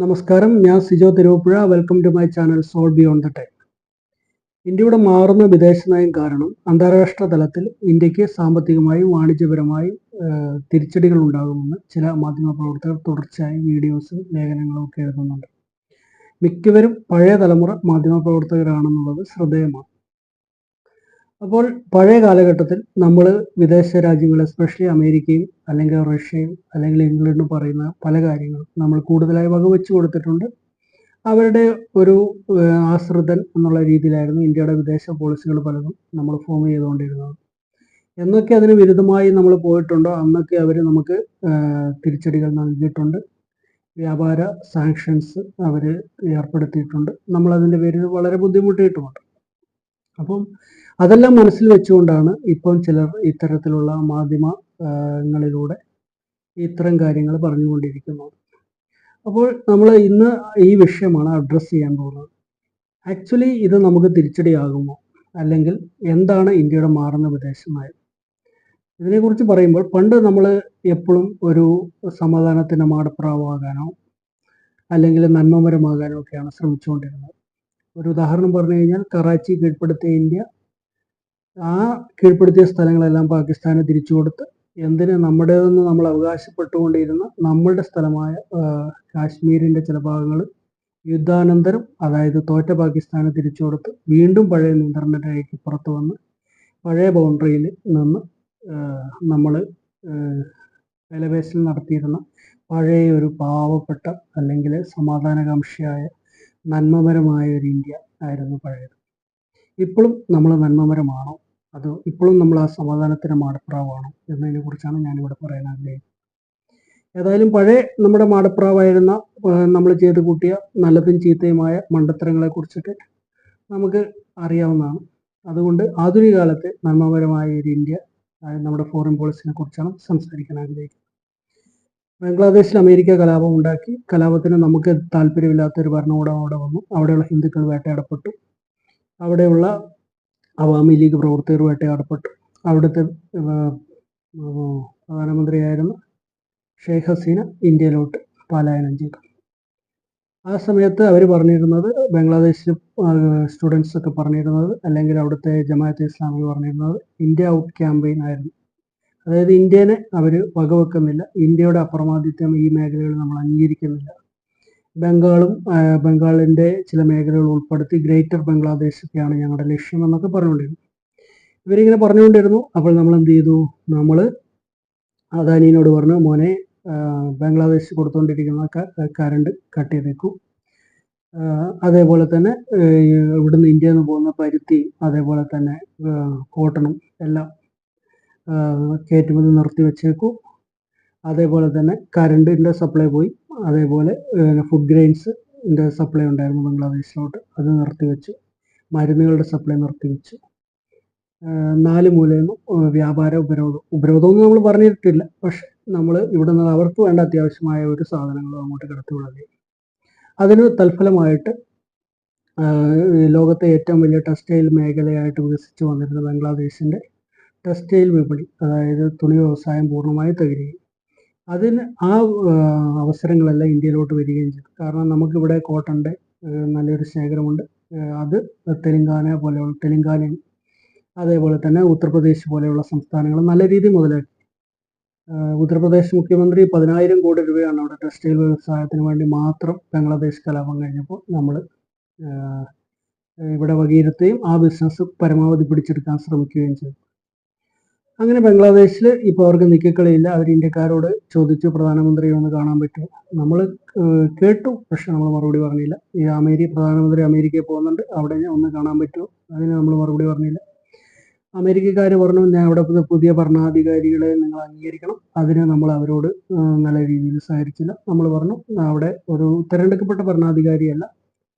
നമസ്കാരം, ഞാൻ Sijo Thiruvappuzha. Welcome to my channel soul beyond the time. ഇന്ത്യയുടെ മാറുന്ന വിദേശ നയം കാരണം അന്താരാഷ്ട്ര തലത്തിൽ ഇന്ത്യക്ക് സാമ്പത്തികമായും വാണിജ്യപരമായും തിരിച്ചടികൾ ഉണ്ടാകുമെന്ന് ചില മാധ്യമപ്രവർത്തകർ തുടർച്ചയായി വീഡിയോസും ലേഖനങ്ങളും ഒക്കെ എഴുതുന്നുണ്ട്. മിക്കവരും പഴയ തലമുറ മാധ്യമപ്രവർത്തകരാണെന്നുള്ളത് ശ്രദ്ധേയമാണ്. അപ്പോൾ പഴയ കാലഘട്ടത്തിൽ നമ്മൾ വിദേശ രാജ്യങ്ങൾ, എസ്പെഷ്യലി അമേരിക്കയും അല്ലെങ്കിൽ റഷ്യയും അല്ലെങ്കിൽ ഇംഗ്ലണ്ടും പറയുന്ന പല കാര്യങ്ങളും നമ്മൾ കൂടുതലായി വകവെച്ചു കൊടുത്തിട്ടുണ്ട്. അവരുടെ ഒരു ആശ്രിതൻ എന്നുള്ള രീതിയിലായിരുന്നു ഇന്ത്യയുടെ വിദേശ പോളിസികൾ പലതും നമ്മൾ ഫോം ചെയ്തുകൊണ്ടിരുന്നത്. എന്നൊക്കെ അതിന് വിരുദ്ധമായി നമ്മൾ പോയിട്ടുണ്ടോ അന്നൊക്കെ അവർ നമുക്ക് തിരിച്ചടികൾ നൽകിയിട്ടുണ്ട്. വ്യാപാര സാങ്ഷൻസ് അവർ ഏർപ്പെടുത്തിയിട്ടുണ്ട്. നമ്മളതിൻ്റെ പേരിൽ വളരെ ബുദ്ധിമുട്ടിയിട്ടുമുണ്ട്. അപ്പം അതെല്ലാം മനസ്സിൽ വെച്ചുകൊണ്ടാണ് ഇപ്പം ചിലർ ഇത്തരത്തിലുള്ള മാധ്യമങ്ങളിലൂടെ ഇത്തരം കാര്യങ്ങൾ പറഞ്ഞുകൊണ്ടിരിക്കുന്നത്. അപ്പോൾ നമ്മൾ ഇന്ന് ഈ വിഷയമാണ് അഡ്രസ്സ് ചെയ്യാൻ പോകുന്നത്. ആക്ച്വലി ഇത് നമുക്ക് തിരിച്ചടിയാകുമോ, അല്ലെങ്കിൽ എന്താണ് ഇന്ത്യയുടെ മാറുന്ന വിദേശ നയം? ഇതിനെക്കുറിച്ച് പറയുമ്പോൾ പണ്ട് നമ്മൾ എപ്പോഴും ഒരു സമാധാനത്തിൻ്റെ മാടപ്രാവാകാനോ അല്ലെങ്കിൽ നന്മമരമാകാനോ ഒക്കെയാണ് ശ്രമിച്ചുകൊണ്ടിരുന്നത്. ഒരു ഉദാഹരണം പറഞ്ഞു കഴിഞ്ഞാൽ, കറാച്ചി കീഴ്പ്പെടുത്തിയ ഇന്ത്യ ആ കീഴ്പ്പെടുത്തിയ സ്ഥലങ്ങളെല്ലാം പാകിസ്ഥാന് തിരിച്ചു കൊടുത്ത് എന്തിന് നമ്മുടേതെന്ന് നമ്മൾ അവകാശപ്പെട്ടുകൊണ്ടിരുന്ന നമ്മളുടെ സ്ഥലമായ കാശ്മീരിൻ്റെ ചില ഭാഗങ്ങൾ യുദ്ധാനന്തരം, അതായത് തോറ്റ പാകിസ്ഥാന് തിരിച്ചു കൊടുത്ത് വീണ്ടും പഴയ നിയന്ത്രണ രേഖയ്ക്ക് പുറത്തു വന്ന് പഴയ ബൗണ്ടറിയിൽ നിന്ന് നമ്മൾ എലവേഷൻ നടത്തിയിരുന്ന പഴയ ഒരു പാവപ്പെട്ട അല്ലെങ്കിൽ സമാധാനകാംക്ഷിയായ നന്മപരമായ ഒരു ഇന്ത്യ ആയിരുന്നു പഴയത്. ഇപ്പോഴും നമ്മൾ നന്മപരമാണോ, അതോ ഇപ്പോഴും നമ്മൾ ആ സമാധാനത്തിന് മാടപ്രാവാണോ എന്നതിനെ കുറിച്ചാണ് ഞാനിവിടെ പറയാൻ ആഗ്രഹിക്കുന്നത്. ഏതായാലും പഴയ നമ്മുടെ മാടപ്രാവായിരുന്ന നമ്മൾ ചെയ്ത് കൂട്ടിയ നല്ലതും ചീത്തയുമായ മണ്ടത്തരങ്ങളെ കുറിച്ചൊക്കെ നമുക്ക് അറിയാവുന്നതാണ്. അതുകൊണ്ട് ആധുനിക കാലത്തെ നന്മപരമായ ഒരു ഇന്ത്യ, നമ്മുടെ ഫോറിൻ പോളിസിനെ കുറിച്ചാണ് സംസാരിക്കാൻ ആഗ്രഹിക്കുന്നത്. ബംഗ്ലാദേശിൽ അമേരിക്ക കലാപം ഉണ്ടാക്കി. കലാപത്തിന് നമുക്ക് താല്പര്യമില്ലാത്ത ഒരു ഭരണകൂടം അവിടെ വന്നു. അവിടെയുള്ള ഹിന്ദുക്കൾ വേട്ടയാടപ്പെട്ടു. അവിടെയുള്ള അവാമി ലീഗ് പ്രവർത്തകർ വേട്ടയാടപ്പെട്ടു. അവിടുത്തെ പ്രധാനമന്ത്രിയായിരുന്ന ഷെയ്ഖ് ഹസീന ഇന്ത്യയിലോട്ട് പലായനം ചെയ്തു. ആ സമയത്ത് അവർ പറഞ്ഞിരുന്നത്, ബംഗ്ലാദേശിൽ സ്റ്റുഡൻസ് ഒക്കെ പറഞ്ഞിരുന്നത്, അല്ലെങ്കിൽ അവിടുത്തെ ജമാഅത്തെ ഇസ്ലാമി പറഞ്ഞിരുന്നത് ഇന്ത്യ ഔട്ട് ക്യാമ്പയിൻ ആയിരുന്നു. അതായത് ഇന്ത്യനെ അവർ വകവെക്കുന്നില്ല, ഇന്ത്യയുടെ അപ്രമാദിത്വം ഈ മേഖലകളിൽ നമ്മൾ അംഗീകരിക്കുന്നില്ല. ബംഗാളിൻ്റെ ചില മേഖലകൾ ഉൾപ്പെടുത്തി ഗ്രേറ്റർ ബംഗ്ലാദേശ് ഒക്കെയാണ് ഞങ്ങളുടെ ലക്ഷ്യം എന്നൊക്കെ പറഞ്ഞുകൊണ്ടിരുന്നു. ഇവരിങ്ങനെ പറഞ്ഞുകൊണ്ടിരുന്നു. അപ്പോൾ നമ്മൾ എന്ത് ചെയ്തു? നമ്മൾ അദാനിയോട് പറഞ്ഞു, മോനെ, ബംഗ്ലാദേശ് കൊടുത്തുകൊണ്ടിരിക്കുന്ന കറണ്ട് കട്ട് ചെയ്തേക്കൂ. അതേപോലെ തന്നെ ഇവിടുന്ന് ഇന്ത്യയിൽ നിന്ന് പോകുന്ന പരുത്തി, അതേപോലെ തന്നെ കോട്ടണും എല്ലാം കയറ്റുമതി നിർത്തി വെച്ചേക്കൂ. അതേപോലെ തന്നെ കറണ്ടിൻ്റെ സപ്ലൈ പോയി. അതേപോലെ ഫുഡ് ഗ്രെയിൻസിൻ്റെ സപ്ലൈ ഉണ്ടായിരുന്നു ബംഗ്ലാദേശിലോട്ട്, അത് നിർത്തിവെച്ചു. മരുന്നുകളുടെ സപ്ലൈ നിർത്തിവെച്ചു. 4 മൂലയിൽ നിന്നും വ്യാപാര ഉപരോധമൊന്നും നമ്മൾ പറഞ്ഞിട്ടില്ല. പക്ഷെ നമ്മൾ ഇവിടെ നിന്ന് അവർക്ക് വേണ്ട അത്യാവശ്യമായ ഒരു സാധനങ്ങളും അങ്ങോട്ട് കടത്തിവിടുകയും, അതിന് തൽഫലമായിട്ട് ലോകത്തെ ഏറ്റവും വലിയ ടെക്സ്റ്റൈൽ മേഖലയായിട്ട് വികസിച്ച് വന്നിരുന്ന ബംഗ്ലാദേശിൻ്റെ ടെക്സ്റ്റൈൽ വിപണി, അതായത് തുണി വ്യവസായം പൂർണ്ണമായി തകരുകയും അതിന് ആ അവസരങ്ങളെല്ലാം ഇന്ത്യയിലോട്ട് വരികയും ചെയ്തു. കാരണം നമുക്കിവിടെ കോട്ടൻ്റെ നല്ലൊരു ശേഖരമുണ്ട്. അത് തെലങ്കാനയും അതേപോലെ തന്നെ ഉത്തർപ്രദേശ് പോലെയുള്ള സംസ്ഥാനങ്ങൾ നല്ല രീതിയിൽ മുതലാക്കി. ഉത്തർപ്രദേശ് മുഖ്യമന്ത്രി 10,000 കോടി രൂപയാണ് അവിടെ ടെക്സ്റ്റൈൽ വ്യവസായത്തിന് വേണ്ടി മാത്രം ബംഗ്ലാദേശ് കലാപം കഴിഞ്ഞപ്പോൾ നമ്മൾ ഇവിടെ വകയിരുത്തുകയും ആ ബിസിനസ് പരമാവധി പിടിച്ചെടുക്കാൻ ശ്രമിക്കുകയും ചെയ്തു. അങ്ങനെ ബംഗ്ലാദേശിൽ ഇപ്പോൾ അവർക്ക് നിൽക്കളിയില്ല. അവർ ഇന്ത്യക്കാരോട് ചോദിച്ചു, പ്രധാനമന്ത്രിയെ ഒന്ന് കാണാൻ പറ്റുമോ? നമ്മൾ കേട്ടു, പക്ഷെ നമ്മൾ മറുപടി പറഞ്ഞില്ല. പ്രധാനമന്ത്രി അമേരിക്കയിൽ പോകുന്നുണ്ട്, അവിടെ ഒന്ന് കാണാൻ പറ്റുമോ? അതിന് നമ്മൾ മറുപടി പറഞ്ഞില്ല. അമേരിക്കക്കാർ പറഞ്ഞു, ഞാൻ അവിടെ പുതിയ ഭരണാധികാരികളെ നിങ്ങൾ അംഗീകരിക്കണം. അതിന് നമ്മൾ അവരോട് നല്ല രീതിയിൽ സഹകരിച്ചില്ല. നമ്മൾ പറഞ്ഞു, അവിടെ ഒരു തിരഞ്ഞെടുക്കപ്പെട്ട ഭരണാധികാരിയല്ല,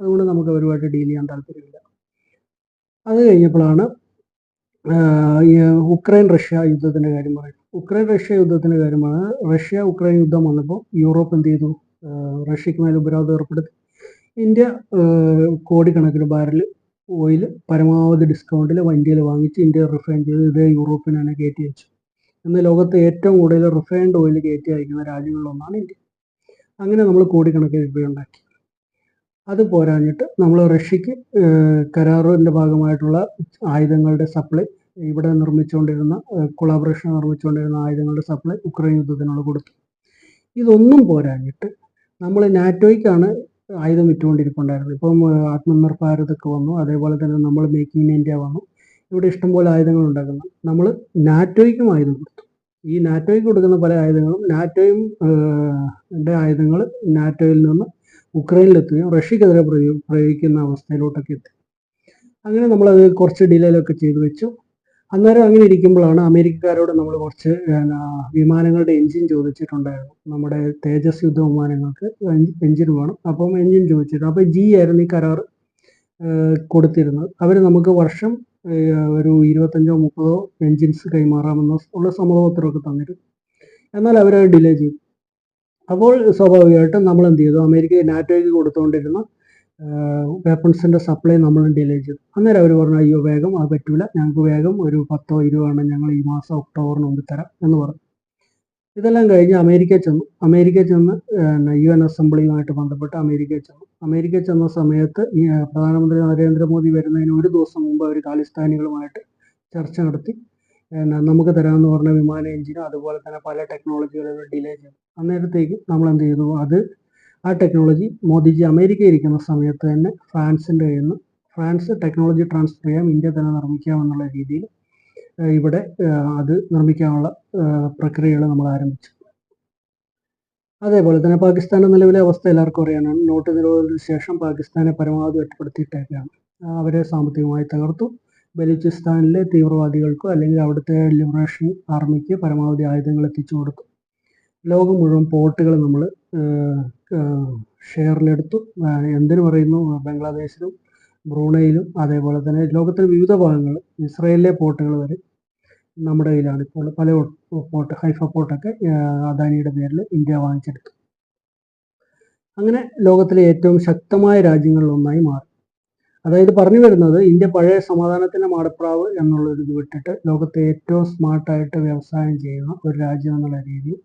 അതുകൊണ്ട് നമുക്ക് അവരുമായിട്ട് ഡീൽ ചെയ്യാൻ താല്പര്യമില്ല. അത് കഴിഞ്ഞപ്പോഴാണ് ഉക്രൈൻ റഷ്യ യുദ്ധത്തിൻ്റെ കാര്യം പറയും. ഉക്രൈൻ റഷ്യ യുദ്ധത്തിൻ്റെ കാര്യമാണ്. റഷ്യ ഉക്രൈൻ യുദ്ധം വന്നപ്പോൾ യൂറോപ്പ് എന്ത് ചെയ്തു? റഷ്യക്ക് മേൽ ഉപരോധം ഏർപ്പെടുത്തി. ഇന്ത്യ കോടിക്കണക്കിന് ബാരൽ ഓയിൽ പരമാവധി ഡിസ്കൗണ്ടിൽ ഇന്ത്യയിൽ വാങ്ങിച്ച് ഇന്ത്യ റിഫൈൻ ചെയ്ത് ഇതേ യൂറോപ്പിന് തന്നെ കയറ്റി വെച്ചു. ഇന്ന് ലോകത്തെ ഏറ്റവും കൂടുതൽ റിഫൈൻഡ് ഓയിൽ കയറ്റി അയക്കുന്ന രാജ്യങ്ങളിലൊന്നാണ് ഇന്ത്യ. അങ്ങനെ നമ്മൾ കോടിക്കണക്കിന് രൂപയുണ്ടാക്കി. അത് പോരാഞ്ഞിട്ട് നമ്മൾ റഷ്യക്ക് കരാറിൻ്റെ ഭാഗമായിട്ടുള്ള ആയുധങ്ങളുടെ സപ്ലൈ, ഇവിടെ നിർമ്മിച്ചുകൊണ്ടിരുന്ന കൊളാബറേഷൻ നിർമ്മിച്ചുകൊണ്ടിരുന്ന ആയുധങ്ങളുടെ സപ്ലൈ ഉക്രൈൻ യുദ്ധത്തിനുള്ള കൊടുത്തു. ഇതൊന്നും പോരാഞ്ഞിട്ട് നമ്മൾ നാറ്റോയ്ക്കാണ് ആയുധം വിറ്റുകൊണ്ടിരിപ്പുണ്ടായിരുന്നത്. ഇപ്പം ആത്മനിർഭർ ഭാരതൊക്കെ വന്നു, അതേപോലെ തന്നെ നമ്മൾ മേക്ക് ഇൻ ഇന്ത്യ വന്നു. ഇവിടെ ഇഷ്ടംപോലെ ആയുധങ്ങൾ ഉണ്ടാക്കുന്നു. നമ്മൾ നാറ്റോയ്ക്കും ആയുധം കൊടുത്തു. ഈ നാറ്റോയ്ക്ക് കൊടുക്കുന്ന പല ആയുധങ്ങളും നാറ്റോയും ആയുധങ്ങൾ നാറ്റോയിൽ നിന്ന് ഉക്രൈനിലെത്തുകയും റഷ്യക്കെതിരെ പ്രയോഗിക്കുന്ന അവസ്ഥയിലോട്ടൊക്കെ എത്തി. അങ്ങനെ നമ്മളത് കുറച്ച് ഡിലേയിലൊക്കെ ചെയ്തു വെച്ചു. അന്നേരം അങ്ങനെ ഇരിക്കുമ്പോഴാണ് അമേരിക്കക്കാരോട് നമ്മൾ കുറച്ച് വിമാനങ്ങളുടെ എൻജിൻ ചോദിച്ചിട്ടുണ്ടായിരുന്നു. നമ്മുടെ തേജസ് യുദ്ധ വിമാനങ്ങൾക്ക് എൻജിൻ വേണം. അപ്പം എൻജിൻ ചോദിച്ചിരുന്നു. അപ്പോൾ GE ആയിരുന്നു ഈ കരാർ കൊടുത്തിരുന്നത്. അവർ നമുക്ക് വർഷം ഒരു 25-30 എൻജിൻസ് കൈമാറാമെന്ന ഉള്ള സമ്മതപത്രമൊക്കെ തന്നിരുന്നു. എന്നാൽ അവരത് ഡിലേ ചെയ്തു. അപ്പോൾ സ്വാഭാവികമായിട്ടും നമ്മൾ എന്ത് ചെയ്തു, അമേരിക്ക നാറ്റോയ്ക്ക് കൊടുത്തുകൊണ്ടിരുന്ന വെപ്പൺസിൻ്റെ സപ്ലൈ നമ്മൾ ഡിലേ ചെയ്തു. അന്നേരം അവർ പറഞ്ഞു, അയ്യോ വേഗം അത് പറ്റൂല, ഞങ്ങൾക്ക് വേഗം ഒരു 10-20 എണ്ണം ഞങ്ങൾ ഈ മാസം ഒക്ടോബറിന് മുമ്പ് തരാം എന്ന് പറഞ്ഞു. ഇതെല്ലാം കഴിഞ്ഞ് അമേരിക്ക ചെന്ന് UN അസംബ്ലിയുമായിട്ട് ബന്ധപ്പെട്ട് അമേരിക്ക ചെന്ന സമയത്ത് ഈ പ്രധാനമന്ത്രി നരേന്ദ്രമോദി വരുന്നതിന് ഒരു ദിവസം മുമ്പ് അവർ ഖാലിസ്ഥാനികളുമായിട്ട് ചർച്ച നടത്തി. നമുക്ക് തരാമെന്ന് പറഞ്ഞ വിമാന എഞ്ചിനും അതുപോലെ തന്നെ പല ടെക്നോളജികളും ഡിലേ ചെയ്തു. അന്നേരത്തേക്ക് നമ്മൾ എന്ത് ചെയ്തു, ആ ടെക്നോളജി മോദിജി അമേരിക്ക ഇരിക്കുന്ന സമയത്ത് തന്നെ ഫ്രാൻസ് ടെക്നോളജി ട്രാൻസ്ഫർ ചെയ്യാം, ഇന്ത്യ തന്നെ നിർമ്മിക്കാമെന്നുള്ള രീതിയിൽ ഇവിടെ അത് നിർമ്മിക്കാനുള്ള പ്രക്രിയകൾ നമ്മൾ ആരംഭിച്ചു. അതേപോലെ തന്നെ പാകിസ്ഥാന്റെ നിലവിലെ അവസ്ഥ എല്ലാവർക്കും അറിയാനാണ്. നോട്ട് നിരോധനത്തിന് ശേഷം പാകിസ്ഥാനെ പരമാവധി ഒറ്റപ്പെടുത്തിയിട്ടേക്കാണ്. അവരെ സാമ്പത്തികമായി തകർത്തു. ബലൂചിസ്ഥാനിലെ തീവ്രവാദികൾക്കോ അല്ലെങ്കിൽ അവിടുത്തെ ലിബറേഷൻ ആർമിക്ക് പരമാവധി ആയുധങ്ങൾ എത്തിച്ചു കൊടുത്തു. ലോകം മുഴുവൻ പോർട്ടുകൾ നമ്മൾ ഷെയറിലെടുത്തു. എന്തിനു പറയുന്നു, ബംഗ്ലാദേശിലും ബ്രൂണയിലും അതേപോലെ തന്നെ ലോകത്തിലെ വിവിധ ഭാഗങ്ങൾ, ഇസ്രായേലിലെ പോർട്ടുകൾ വരെ നമ്മുടെ കയ്യിലാണ് ഇപ്പോൾ. പല പോർട്ട്, ഹൈഫ പോർട്ടൊക്കെ അദാനിയുടെ പേരിൽ ഇന്ത്യ വാങ്ങിച്ചെടുത്തു. അങ്ങനെ ലോകത്തിലെ ഏറ്റവും ശക്തമായ രാജ്യങ്ങളിലൊന്നായി മാറി. അതായത് പറഞ്ഞു വരുന്നത്, ഇന്ത്യ പഴയ സമാധാനത്തിൻ്റെ മാടപ്രാവ് എന്നുള്ളൊരു ഇത് വിട്ടിട്ട് ലോകത്തെ ഏറ്റവും സ്മാർട്ടായിട്ട് വ്യവസായം ചെയ്യുന്ന ഒരു രാജ്യം എന്നുള്ള രീതിയിൽ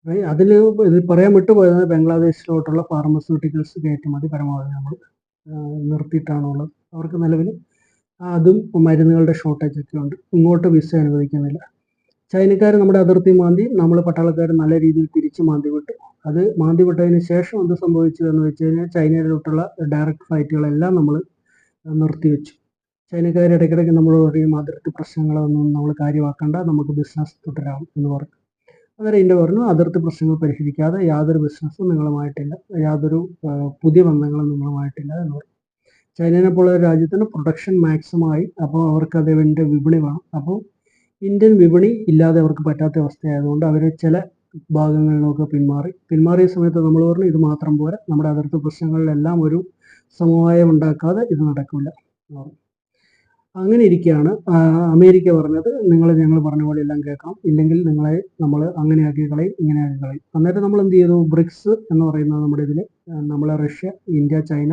പോയി. അതിൽ ഇത് പറയാൻ വിട്ടുപോയത് ബംഗ്ലാദേശിലോട്ടുള്ള ഫാർമസ്യൂട്ടിക്കൽസ് കയറ്റുമതി പരമാവധി നമ്മൾ നിർത്തിയിട്ടാണുള്ളത്. അവർക്ക് നിലവിൽ അതും മരുന്നുകളുടെ ഷോർട്ടേജ് ഒക്കെ ഉണ്ട്. ഇങ്ങോട്ട് വിസ അനുവദിക്കുന്നില്ല. ചൈനക്കാർ നമ്മുടെ അതിർത്തി മാന്തി, നമ്മൾ പട്ടാളക്കാർ നല്ല രീതിയിൽ തിരിച്ച് മാന്തി വിട്ടു. അത് മാന്തി വിട്ടതിന് ശേഷം എന്ത് സംഭവിച്ചു എന്ന് വെച്ച് കഴിഞ്ഞാൽ, ചൈനയിലോട്ടുള്ള ഡയറക്റ്റ് ഫ്ലൈറ്റുകളെല്ലാം നമ്മൾ നിർത്തിവെച്ചു. ചൈനക്കാർ ഇടയ്ക്കിടയ്ക്ക് നമ്മൾ പറയും, അതിർത്തി പ്രശ്നങ്ങളൊന്നും നമ്മൾ കാര്യമാക്കണ്ട, നമുക്ക് ബിസിനസ് തുടരാം എന്ന് പറഞ്ഞു. അന്നേരം ഇന്ത്യ പറഞ്ഞു, അതിർത്തി പ്രശ്നങ്ങൾ പരിഹരിക്കാതെ യാതൊരു ബിസിനസ്സും നിങ്ങളുമായിട്ടില്ല, യാതൊരു പുതിയ ബന്ധങ്ങളും നിങ്ങളുമായിട്ടില്ല എന്ന് പറഞ്ഞു. ചൈനയെ പോലെ രാജ്യത്തിന് പ്രൊഡക്ഷൻ മാക്സിമമായി. അപ്പോൾ അവർക്ക് അതിൻ്റെ വിപണി വേണം. അപ്പോൾ ഇന്ത്യൻ വിപണി ഇല്ലാതെ അവർക്ക് പറ്റാത്ത അവസ്ഥയായതുകൊണ്ട് അവർ ചില ഭാഗങ്ങളിലൊക്കെ പിന്മാറിയ സമയത്ത് നമ്മൾ പറഞ്ഞു, ഇത് മാത്രം പോരാ, നമ്മുടെ അതിർത്തി പ്രശ്നങ്ങളിലെല്ലാം ഒരു സമവായം ഉണ്ടാക്കാതെ ഇത് നടക്കില്ല. അങ്ങനെ ഇരിക്കുകയാണ് അമേരിക്ക പറഞ്ഞത്, ഞങ്ങൾ പറഞ്ഞ പോലെ എല്ലാം കേൾക്കണം, ഇല്ലെങ്കിൽ നിങ്ങളെ നമ്മൾ അങ്ങനെയാക്കി കളയും, ഇങ്ങനെയാക്കി കളയും. അന്നേരം നമ്മൾ എന്ത് ചെയ്തു, ബ്രിക്സ് എന്ന് പറയുന്നത് നമ്മുടെ ഇതിൽ നമ്മളെ റഷ്യ, ഇന്ത്യ, ചൈന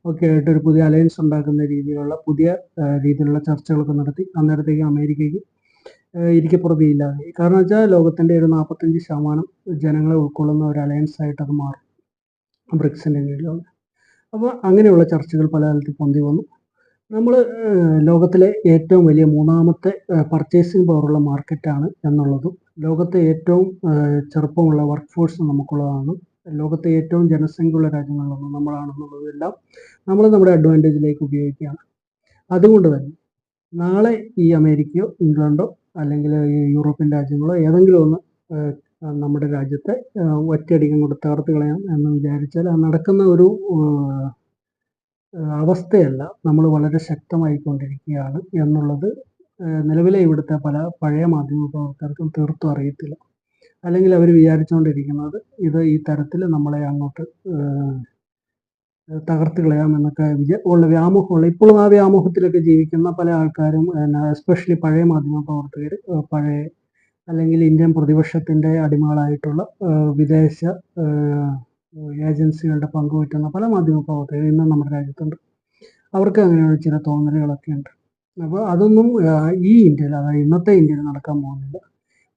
ഒക്കെ ആയിട്ട് ഒരു പുതിയ അലയൻസ് ഉണ്ടാക്കുന്ന രീതിയിലുള്ള ചർച്ചകളൊക്കെ നടത്തി. അന്നേരത്തേക്ക് അമേരിക്കയ്ക്ക് ഇരിക്കപ്പുറതിയില്ലാതെ. കാരണം വെച്ചാൽ ലോകത്തിൻ്റെ ഒരു 45% ജനങ്ങളെ ഉൾക്കൊള്ളുന്ന ഒരു അലയൻസ് ആയിട്ട് അത് മാറും ബ്രിക്സിൻ്റെ കീഴിലുള്ള. അപ്പോൾ അങ്ങനെയുള്ള ചർച്ചകൾ പല കാലത്ത് പൊന്തി വന്നു. നമ്മൾ ലോകത്തിലെ ഏറ്റവും വലിയ 3ാമത്തെ പർച്ചേസിംഗ് പവറുള്ള മാർക്കറ്റാണ് എന്നുള്ളതും, ലോകത്തെ ഏറ്റവും ചെറുപ്പമുള്ള വർക്ക് ഫോഴ്സ് നമുക്കുള്ളതാണ്, ലോകത്തെ ഏറ്റവും ജനസംഖ്യയുള്ള രാജ്യങ്ങളിലൊന്നും നമ്മളാണെന്നുള്ളതെല്ലാം നമ്മൾ നമ്മുടെ അഡ്വാൻറ്റേജിലേക്ക് ഉപയോഗിക്കുകയാണ്. അതുകൊണ്ട് തന്നെ നാളെ ഈ അമേരിക്കയോ ഇംഗ്ലണ്ടോ അല്ലെങ്കിൽ ഈ യൂറോപ്യൻ രാജ്യങ്ങളോ ഏതെങ്കിലും ഒന്ന് നമ്മുടെ രാജ്യത്തെ ഒറ്റയടിക്കും കൊണ്ട് തകർത്ത് കളയാം എന്ന് വിചാരിച്ചാൽ അത് നടക്കുന്ന ഒരു അവസ്ഥയല്ല. നമ്മൾ വളരെ ശക്തമായിക്കൊണ്ടിരിക്കുകയാണ് എന്നുള്ളത് നിലവിലെ ഇവിടുത്തെ പല പഴയ മാധ്യമ പ്രവർത്തകർക്കും തീർത്തും അറിയത്തില്ല. അല്ലെങ്കിൽ അവർ വിചാരിച്ചുകൊണ്ടിരിക്കുന്നത് ഇത് ഈ തരത്തിൽ നമ്മളെ അങ്ങോട്ട് തകർത്ത് കളയാമെന്നൊക്കെ ഉള്ള വ്യാമോഹമുള്ള, ഇപ്പോഴും ആ വ്യാമോഹത്തിലൊക്കെ ജീവിക്കുന്ന പല ആൾക്കാരും, എസ്പെഷ്യലി പഴയ മാധ്യമ പ്രവർത്തകർ, പഴയ അല്ലെങ്കിൽ ഇന്ത്യൻ പ്രതിപക്ഷത്തിൻ്റെ അടിമകളായിട്ടുള്ള വിദേശ ഏജൻസികളുടെ പങ്കുപറ്റുന്ന പല മാധ്യമ പ്രവർത്തകർ ഇന്നും നമ്മുടെ രാജ്യത്തുണ്ട്. അവർക്ക് അങ്ങനെയുള്ള ചില തോന്നലുകളൊക്കെ ഉണ്ട്. അപ്പോൾ അതൊന്നും ഈ ഇന്ത്യയിൽ, അതായത് ഇന്നത്തെ ഇന്ത്യയിൽ നടക്കാൻ പോകുന്നില്ല.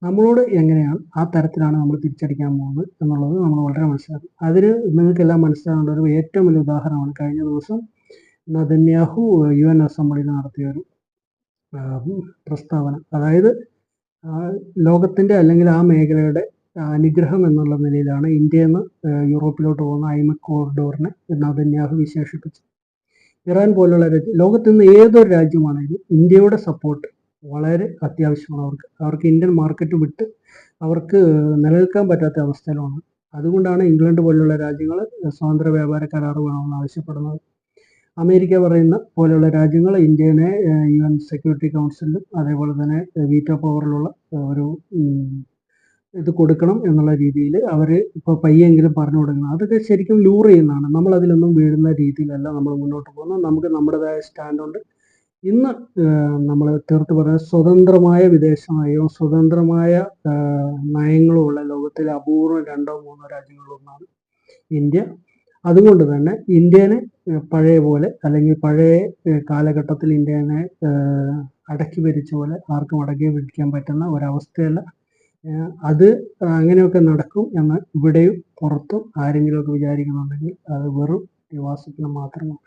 നമ്മളോട് എങ്ങനെയാണ് ആ തരത്തിലാണ് നമ്മൾ തിരിച്ചടിക്കാൻ പോകുന്നത് എന്നുള്ളത് നമ്മൾ വളരെ മനസ്സിലാക്കും. അതിന് നിങ്ങൾക്കെല്ലാം മനസ്സിലാകേണ്ട ഒരു ഏറ്റവും വലിയ ഉദാഹരണമാണ് കഴിഞ്ഞ ദിവസം നെതന്യാഹു UN അസംബ്ലിയിൽ നടത്തിയ ഒരു പ്രസ്താവന. അതായത് ലോകത്തിന്റെ അല്ലെങ്കിൽ ആ മേഖലയുടെ അനുഗ്രഹം എന്നുള്ള നിലയിലാണ് ഇന്ത്യയിൽ നിന്ന് യൂറോപ്പിലോട്ട് പോകുന്ന ഐമക് കോറിഡോറിനെ നെതന്യാഹു വിശേഷിപ്പിച്ചത്. ഇറാൻ പോലുള്ള ലോകത്ത് നിന്ന് ഏതൊരു രാജ്യമാണെങ്കിലും ഇന്ത്യയുടെ സപ്പോർട്ട് വളരെ അത്യാവശ്യമാണ്. അവർക്ക് ഇന്ത്യൻ മാർക്കറ്റ് വിട്ട് അവർക്ക് നിലനിൽക്കാൻ പറ്റാത്ത അവസ്ഥയിലാണ്. അതുകൊണ്ടാണ് ഇംഗ്ലണ്ട് പോലുള്ള രാജ്യങ്ങൾ സ്വതന്ത്ര വ്യാപാര കരാർ വേണമെന്ന് ആവശ്യപ്പെടുന്നത്. അമേരിക്ക പറയുന്ന പോലെയുള്ള രാജ്യങ്ങൾ ഇന്ത്യനെ UN സെക്യൂരിറ്റി കൗൺസിലും അതേപോലെ തന്നെ വീറ്റോ പവറിലുള്ള ഒരു ഇത് കൊടുക്കണം എന്നുള്ള രീതിയിൽ അവർ ഇപ്പോൾ പയ്യെങ്കിലും പറഞ്ഞു കൊടുക്കുന്നത്. അതൊക്കെ ശരിക്കും ലൂർ ചെയ്യുന്നതാണ്. നമ്മൾ അതിലൊന്നും വീഴുന്ന രീതിയിലല്ല നമ്മൾ മുന്നോട്ട് പോകുന്നത്. നമുക്ക് നമ്മുടേതായ സ്റ്റാൻഡുണ്ട്. ഇന്ന് നമ്മൾ തീർത്ത് പറയുന്നത് സ്വതന്ത്രമായ വിദേശ നയവും സ്വതന്ത്രമായ നയങ്ങളുമുള്ള ലോകത്തിലെ അപൂർവം 2-3 രാജ്യങ്ങളിലൊന്നാണ് ഇന്ത്യ. അതുകൊണ്ട് തന്നെ ഇന്ത്യനെ പഴയ പോലെ അല്ലെങ്കിൽ പഴയ കാലഘട്ടത്തിൽ ഇന്ത്യനെ അടക്കി ഭരിച്ച പോലെ ആർക്കും അടക്കി ഭരിക്കാൻ പറ്റുന്ന ഒരവസ്ഥയല്ല. അത് അങ്ങനെയൊക്കെ നടക്കും എന്ന് ഇവിടെയും പുറത്തും ആരെങ്കിലുമൊക്കെ വിചാരിക്കുന്നുണ്ടെങ്കിൽ അത് വെറും വിവാസത്തിന് മാത്രമാണ്.